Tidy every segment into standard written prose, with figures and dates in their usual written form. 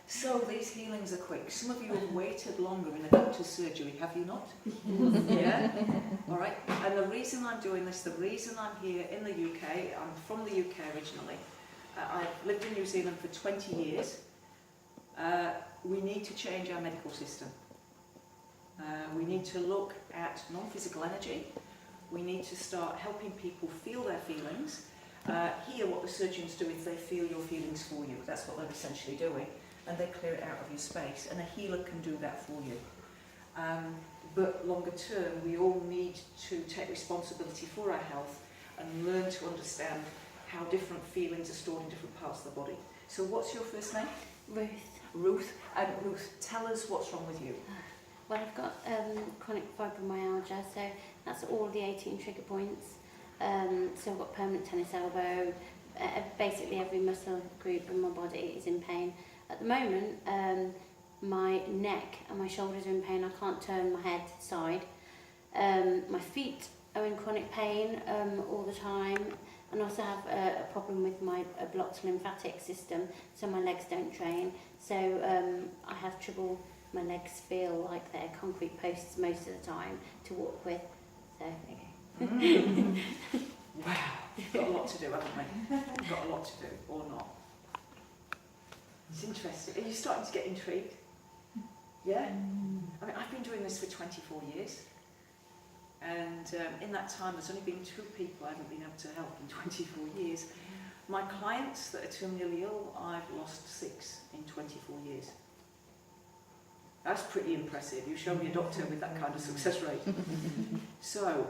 So these healings are quick. Some of you have waited longer in a doctor's surgery, have you not? Yeah? All right. And the reason I'm doing this, the reason I'm here in the UK, I'm from the UK originally. I've lived in New Zealand for 20 years. We need to change our medical system. We need to look at non-physical energy. We need to start helping people feel their feelings. Here, what the surgeons do is they feel your feelings for you. That's what they're essentially doing. And they clear it out of your space. And a healer can do that for you. But longer term, we all need to take responsibility for our health and learn to understand how different feelings are stored in different parts of the body. So what's your first name? Ruth. Ruth. And Ruth, tell us what's wrong with you. Well, I've got chronic fibromyalgia, so that's all the 18 trigger points. So I've got permanent tennis elbow. Basically every muscle group in my body is in pain. At the moment, my neck and my shoulders are in pain. I can't turn my head side. My feet are in chronic pain all the time. And I also have a problem with my blocked lymphatic system, so my legs don't drain. So I have trouble, my legs feel like they're concrete posts most of the time to walk with. So, okay. Wow, we've got a lot to do, haven't we? We've got a lot to do, or not. It's interesting. Are you starting to get intrigued? Yeah? I mean, I've been doing this for 24 years. And in that time, there's only been 2 people I haven't been able to help in 24 years. My clients that are terminally ill, I've lost 6 in 24 years. That's pretty impressive. You show me a doctor with that kind of success rate. So,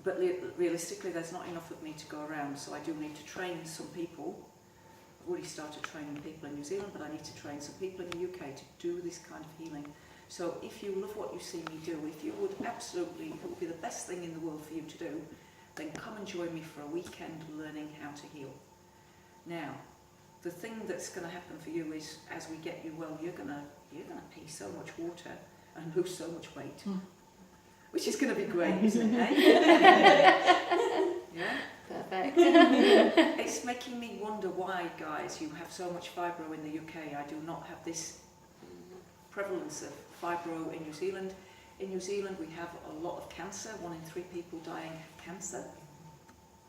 but realistically, there's not enough of me to go around, so I do need to train some people. I've already started training people in New Zealand, but I need to train some people in the UK to do this kind of healing. So if you love what you see me do, if you would absolutely, it would be the best thing in the world for you to do, then come and join me for a weekend learning how to heal. Now, the thing that's going to happen for you is, as we get you well, you're gonna pee so much water and lose so much weight, which is going to be great, isn't it? Eh? Yeah. Perfect. It's making me wonder why, guys, you have so much fibro in the UK. I do not have this prevalence of fibro in New Zealand. In New Zealand, we have a lot of cancer. 1 in 3 people dying of cancer.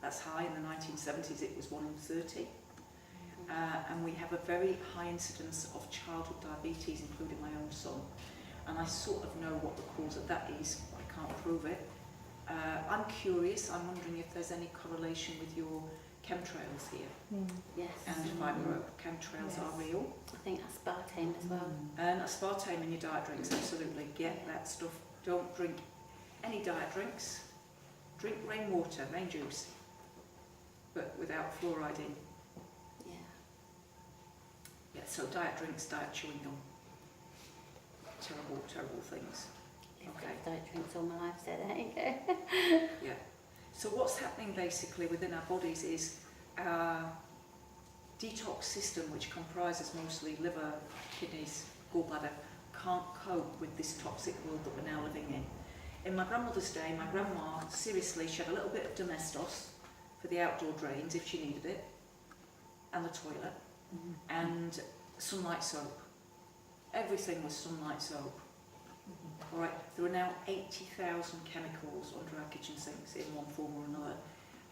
That's high. In the 1970s, it was 1 in 30. And we have a very high incidence of childhood diabetes, including my own son. And I sort of know what the cause of that is. I can't prove it. I'm curious. I'm wondering if there's any correlation with your chemtrails here. Yes. And fibro. Chemtrails are real. I think aspartame as well. And aspartame in your diet drinks, absolutely. Get that stuff. Don't drink any diet drinks. Drink rainwater, rain juice, but without fluoride in. Yeah. Yeah, so diet drinks, diet chewing gum. Terrible, terrible things. Okay. I've diet drinks all my life, so there you go. Yeah. So what's happening basically within our bodies is our detox system, which comprises mostly liver, kidneys, gallbladder, can't cope with this toxic world that we're now living in. In my grandmother's day, my grandma, seriously, she had a little bit of domestos for the outdoor drains if she needed it, and the toilet, and sunlight soap. Everything was sunlight soap. All right, there are now 80,000 chemicals under our kitchen sinks in one form or another,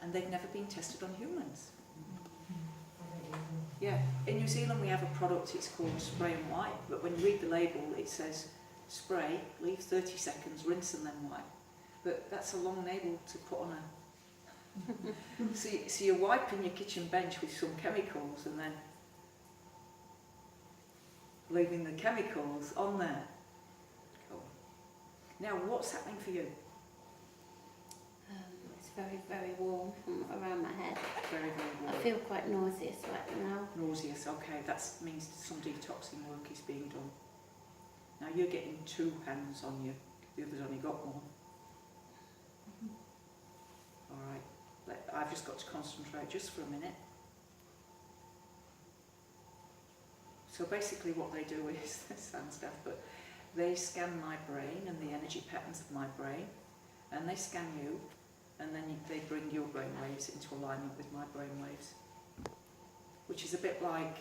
and they've never been tested on humans. Yeah, in New Zealand we have a product, it's called Spray and Wipe, but when you read the label it says spray, leave 30 seconds, rinse and then wipe. But that's a long label to put on a... so you're wiping your kitchen bench with some chemicals and then leaving the chemicals on there. Cool. Now what's happening for you? It's very, very warm around my head. Very, very warm. I feel quite nauseous right now. Nauseous, okay, that means some detoxing work is being done. Now you're getting 2 hands on you, the other's only got 1. Alright, I've just got to concentrate just for a minute. So basically what they do is, this sounds daft, but they scan my brain and the energy patterns of my brain, and they scan you, and then they bring your brain waves into alignment with my brain waves. which is a bit like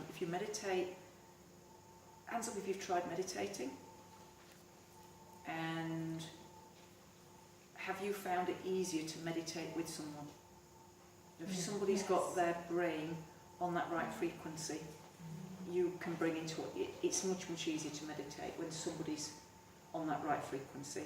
if you meditate. Hands up if you've tried meditating. And have you found it easier to meditate with someone? If somebody's got their brain on that right frequency, you can bring into it. It's much, much easier to meditate when somebody's on that right frequency.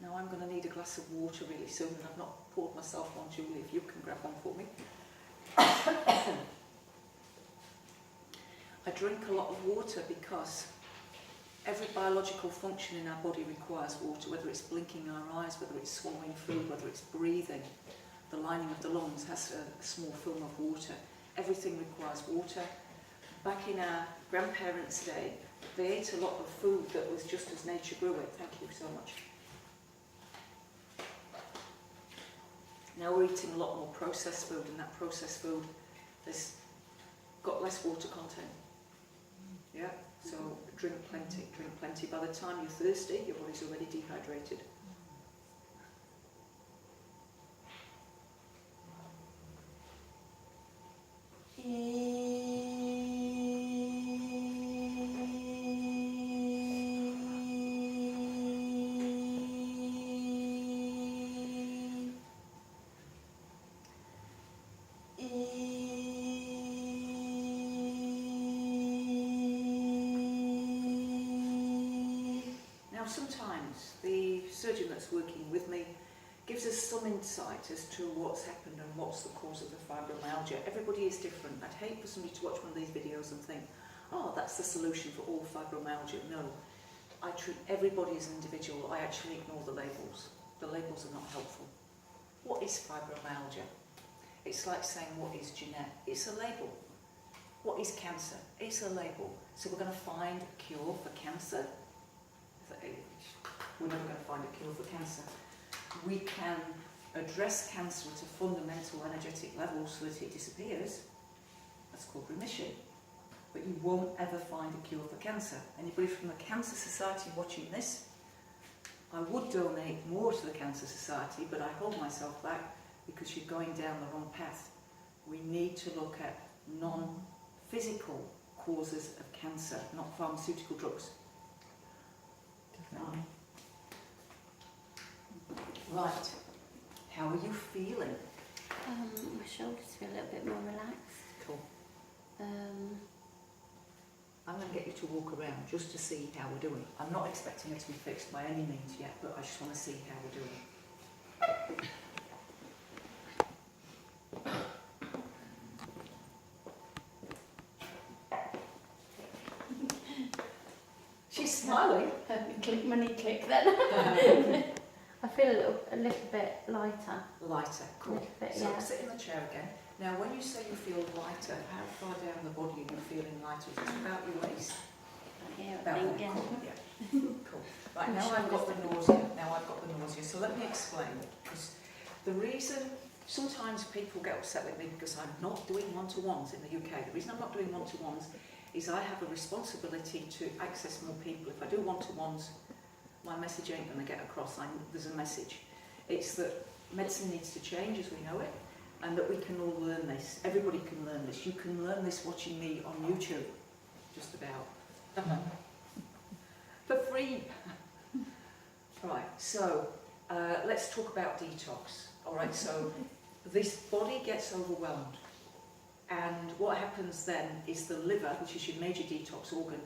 Now I'm going to need a glass of water really soon, and I've not poured myself one. Julie, if you can grab one for me. I drink a lot of water because every biological function in our body requires water, whether it's blinking our eyes, whether it's swallowing food, whether it's breathing. The lining of the lungs has a small film of water. Everything requires water. Back in our grandparents' day, they ate a lot of food that was just as nature grew it. Thank you so much. Now we're eating a lot more processed food, and that processed food has got less water content. Yeah, so drink plenty, drink plenty. By the time you're thirsty, your body's already dehydrated. Now sometimes the surgeon that's working with me gives us some insight as to what's happened and what's the cause of the fibromyalgia. Everybody is different. I'd hate for somebody to watch one of these videos and think, oh, that's the solution for all fibromyalgia. No, I treat everybody as an individual. I actually ignore the labels. The labels are not helpful. What is fibromyalgia? It's like saying, what is Jeanette? It's a label. What is cancer? It's a label. So we're going to find a cure for cancer? We're never going to find a cure for cancer. We can address cancer at a fundamental energetic level so that it disappears. That's called remission. But you won't ever find a cure for cancer. Anybody from the Cancer Society watching this? I would donate more to the Cancer Society, but I hold myself back because you're going down the wrong path. We need to look at non-physical causes of cancer, not pharmaceutical drugs. Right. How are you feeling? My shoulders feel a little bit more relaxed. Cool. I'm going to get you to walk around just to see how we're doing. I'm not expecting it to be fixed by any means yet, but I just want to see how we're doing. She's smiling. Click my knee click then. I feel a little bit lighter. Lighter, cool. A little bit, So yeah. sit in the chair again. Now when you say you feel lighter, how far down the body are you feeling lighter? Is it about your waist? Here, I About think, there, yeah. cool, yeah. Cool. Right, now I've got the nausea. So let me explain. Because the reason, sometimes people get upset with me because I'm not doing one-to-ones in the UK. The reason I'm not doing one-to-ones is I have a responsibility to access more people. If I do one-to-ones, my message ain't going to get across. There's a message. It's that medicine needs to change as we know it, and that we can all learn this. Everybody can learn this. You can learn this watching me on YouTube, just about. For free. Right, so let's talk about detox. All right, so this body gets overwhelmed. And what happens then is the liver, which is your major detox organ,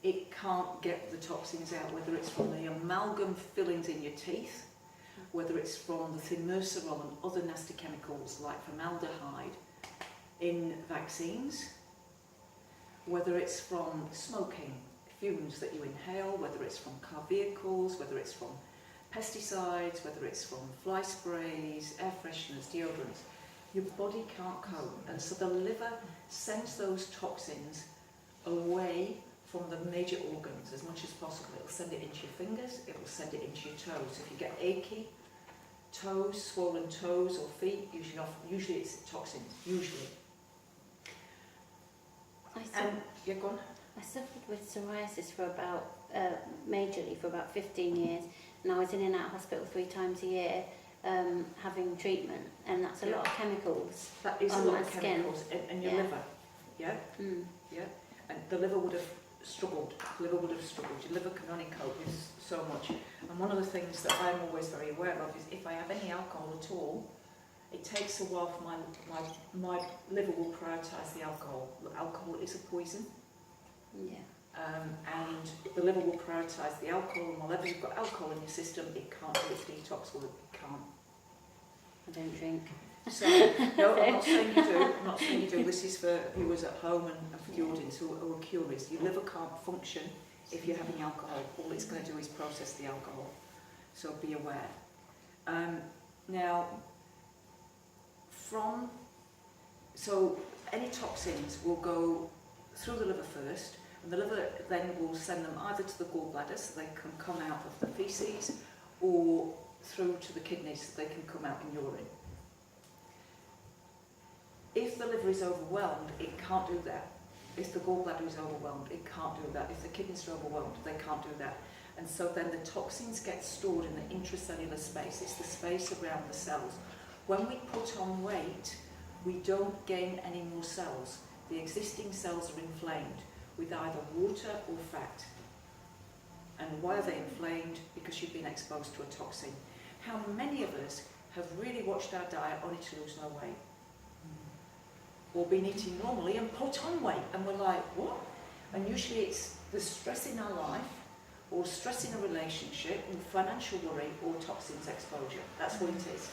it can't get the toxins out, whether it's from the amalgam fillings in your teeth, whether it's from the thimerosal and other nasty chemicals like formaldehyde in vaccines, whether it's from smoking, fumes that you inhale, whether it's from car vehicles, whether it's from pesticides, whether it's from fly sprays, air fresheners, deodorants. Your body can't cope, and so the liver sends those toxins away from the major organs as much as possible. It will send it into your fingers, it will send it into your toes. If you get achy toes, swollen toes or feet, usually it's toxins, usually. You're gone? I suffered with psoriasis for about, majorly for about 15 years, and I was in and out of hospital 3 times a year having treatment, and that's a lot of chemicals. That is a on lot my of skin. chemicals in your liver. Yeah? Mm. Yeah? And the liver would have struggled. Your liver can only cope with so much. And one of the things that I'm always very aware of is if I have any alcohol at all, it takes a while for my liver will prioritise the alcohol. Alcohol is a poison. Yeah. And the liver will prioritise the alcohol, and whenever you've got alcohol in your system, it can't do its detox work. It can't. I don't drink. So, no, I'm not saying you do. I'm not saying you do. This is for viewers at home and for the audience who are curious. Your liver can't function if you're having alcohol. All it's going to do is process the alcohol. So be aware. Now, so any toxins will go through the liver first, and the liver then will send them either to the gallbladder so they can come out of the feces, or through to the kidneys so they can come out in urine. If the liver is overwhelmed, it can't do that. If the gallbladder is overwhelmed, it can't do that. If the kidneys are overwhelmed, they can't do that. And so then the toxins get stored in the intracellular space. It's the space around the cells. When we put on weight, we don't gain any more cells. The existing cells are inflamed with either water or fat. And why are they inflamed? Because you've been exposed to a toxin. How many of us have really watched our diet only to lose no weight? Or been eating normally and put on weight, and we're like, what? And usually it's the stress in our life, or stress in a relationship, or financial worry, or toxins exposure. That's what it is.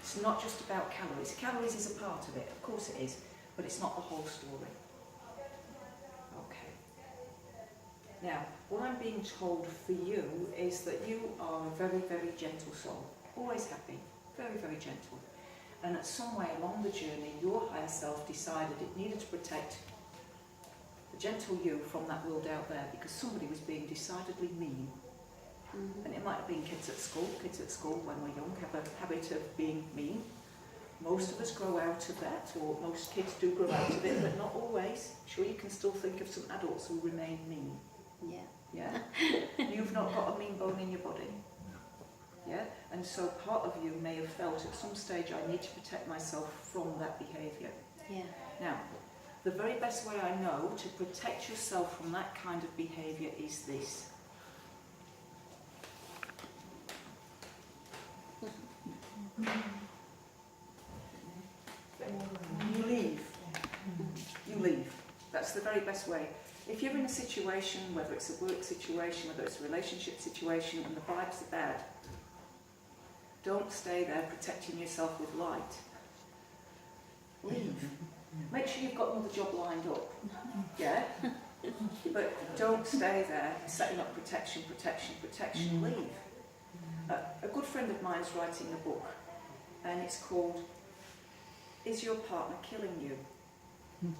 It's not just about calories. Calories is a part of it, of course it is, but it's not the whole story. Okay. Now, what I'm being told for you is that you are a very, very gentle soul. Always happy, very, very gentle. And at some way along the journey, your higher self decided it needed to protect the gentle you from that world out there, because somebody was being decidedly mean. Mm-hmm. And it might have been kids at school. Kids at school, when we're young, have a habit of being mean. Most of us grow out of that, or most kids do grow out of it, but not always. Sure, you can still think of some adults who remain mean. Yeah. Yeah? You've not got a mean bone in your body. Yeah? And so part of you may have felt at some stage, I need to protect myself from that behaviour. Yeah. Now, the very best way I know to protect yourself from that kind of behaviour is this. You leave. You leave. That's the very best way. If you're in a situation, whether it's a work situation, whether it's a relationship situation, and the vibes are bad, don't stay there protecting yourself with light. Leave. Make sure you've got another job lined up. Yeah? But don't stay there setting up protection. Leave. A good friend of mine is writing a book, and it's called Is Your Partner Killing You?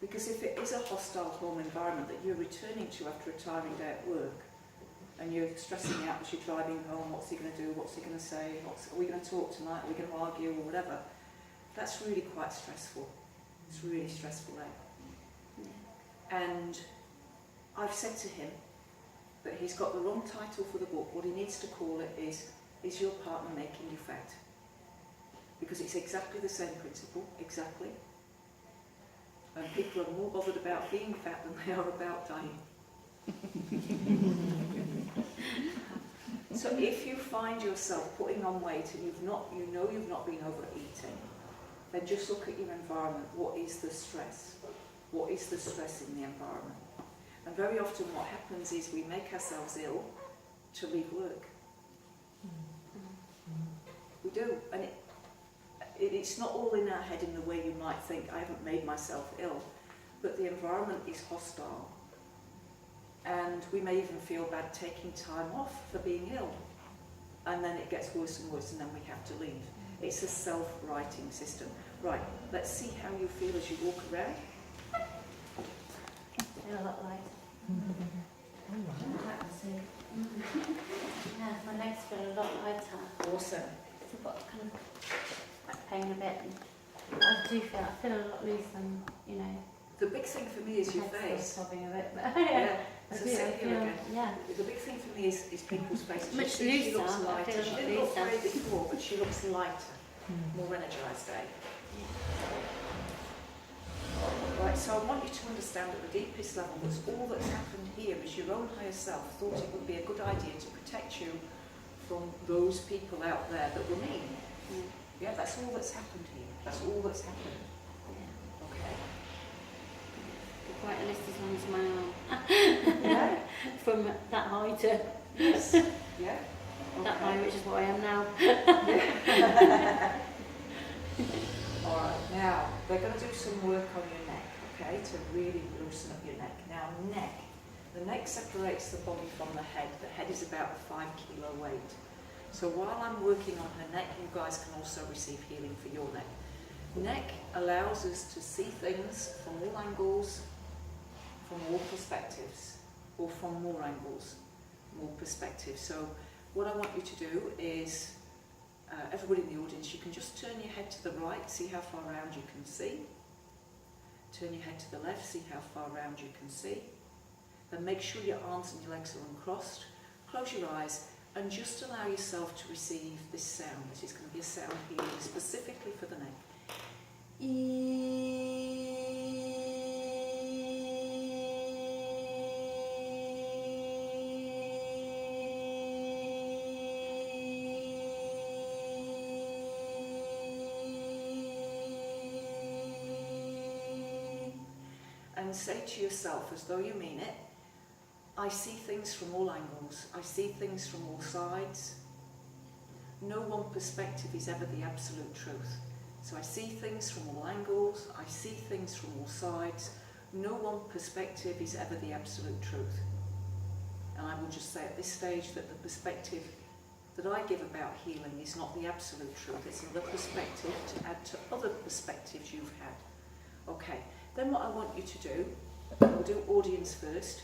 Because if it is a hostile home environment that you're returning to after a tiring day at work, and you're stressing out as you're driving home, what's he going to do, what's he going to say, are we going to talk tonight, are we going to argue or whatever, that's really quite stressful. It's really stressful there. And I've said to him that he's got the wrong title for the book. What he needs to call it is Your Partner Making You Fat? Because it's exactly the same principle, exactly. And people are more bothered about being fat than they are about dying. So if you find yourself putting on weight and you've not been overeating, then just look at your environment. What is the stress? What is the stress in the environment? And very often what happens is we make ourselves ill to leave work. We do. And it's not all in our head in the way you might think, I haven't made myself ill. But the environment is hostile. And we may even feel bad taking time off for being ill. And then it gets worse and worse, and then we have to leave. It's a self-righting system. Right, let's see how you feel as you walk around. I feel a lot lighter. Yeah, my legs feel a lot lighter. Awesome. I've got kind of back pain a bit. And I feel a lot loose and, The big thing for me is your face. A bit, Yeah. So sit here again. Yeah. The big thing for me is people's faces. Much She looks looser, I lighter. feel She much didn't look looser. grey before, but she looks lighter, more energised, eh? Right, so I want you to understand at the deepest level that all that's happened here is your own higher self thought it would be a good idea to protect you from those people out there that were mean. Yeah, that's all that's happened here. That's all that's happened. Okay. Quite a list as long as my arm. Yeah. From that high to Yes. Yeah. that high, which is what I am now. Yeah. All right. Now they're going to do some work on your neck, okay, to really loosen up your neck. Now, neck. The neck separates the body from the head. The head is about a 5 kilo weight. So while I'm working on her neck, you guys can also receive healing for your neck. Neck allows us to see things from all angles, from all perspectives, or from more angles, more perspectives. So what I want you to do is, everybody in the audience, you can just turn your head to the right, see how far around you can see. Turn your head to the left, see how far around you can see. Then make sure your arms and your legs are uncrossed. Close your eyes and just allow yourself to receive this sound. This is going to be a sound healing specifically for the neck. And say to yourself, as though you mean it, I see things from all angles. I see things from all sides. No one perspective is ever the absolute truth. So I see things from all angles. I see things from all sides. No one perspective is ever the absolute truth. And I will just say at this stage that the perspective that I give about healing is not the absolute truth. It's another perspective to add to other perspectives you've had. Okay, then what I want you to do, we'll do audience first.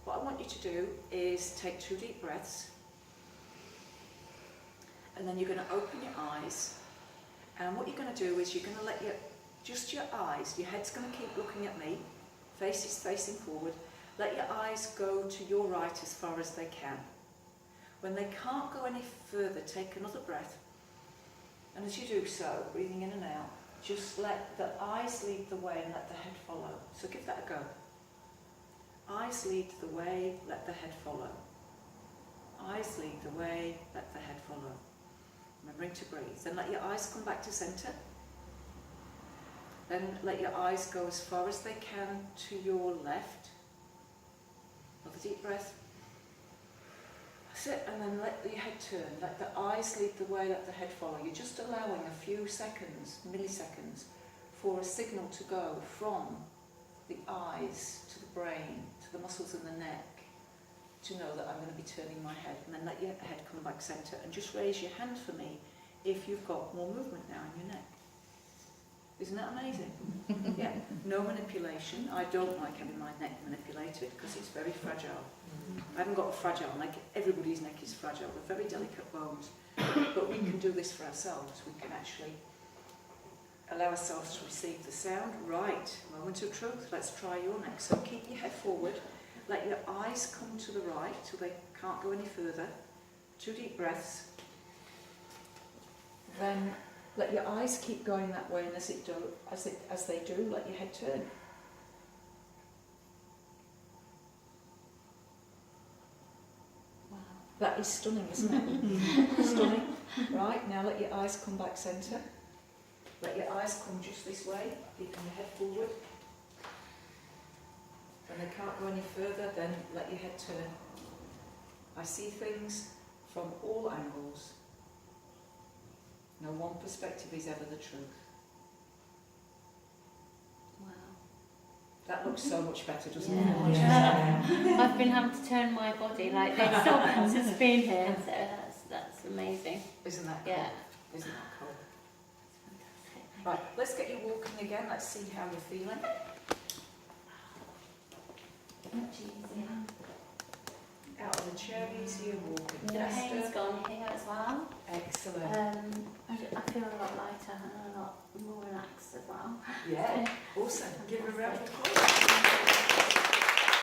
What I want you to do is take 2 deep breaths, and then you're going to open your eyes, and what you're going to do is you're going to let just your eyes, your head's going to keep looking at me, face is facing forward, let your eyes go to your right as far as they can. When they can't go any further, take another breath, and as you do so, breathing in and out, just let the eyes lead the way and let the head follow. So give that a go. Eyes lead the way, let the head follow. Eyes lead the way, let the head follow. Remembering to breathe. Then let your eyes come back to centre. Then let your eyes go as far as they can to your left. Another deep breath. That's it, and then let your head turn. Let the eyes lead the way, let the head follow. You're just allowing a few seconds, milliseconds, for a signal to go from the eyes to the brain, to the muscles in the neck, to know that I'm going to be turning my head. And then let your head come back centre, and just raise your hand for me if you've got more movement now in your neck. Isn't that amazing? Yeah, no manipulation. I don't like having my neck manipulated because it's very fragile. I haven't got a fragile neck. Everybody's neck is fragile. They're very delicate bones. But we can do this for ourselves. We can actually allow ourselves to receive the sound. Right, moment of truth. Let's try your neck. So keep your head forward. Let your eyes come to the right till they can't go any further. 2 deep breaths. Then let your eyes keep going that way, and as they do, let your head turn. Wow. That is stunning, isn't it? Stunning. Right, now let your eyes come back centre. Let your eyes come just this way, keeping your head forward. When they can't go any further, then let your head turn. I see things from all angles. No one perspective is ever the truth. Wow. That looks so much better, doesn't Yeah. it? Yeah. I've been having to turn my body like this since being here, so that's amazing. Isn't that cool? Yeah. Isn't that cool? Fantastic. Right, let's get you walking again. Let's see how you're feeling. Much easier. Out the chair easier, walking The pain's faster. gone here as well. Excellent. I feel a lot lighter and a lot more relaxed as well. Yeah, awesome. Give her a round of applause.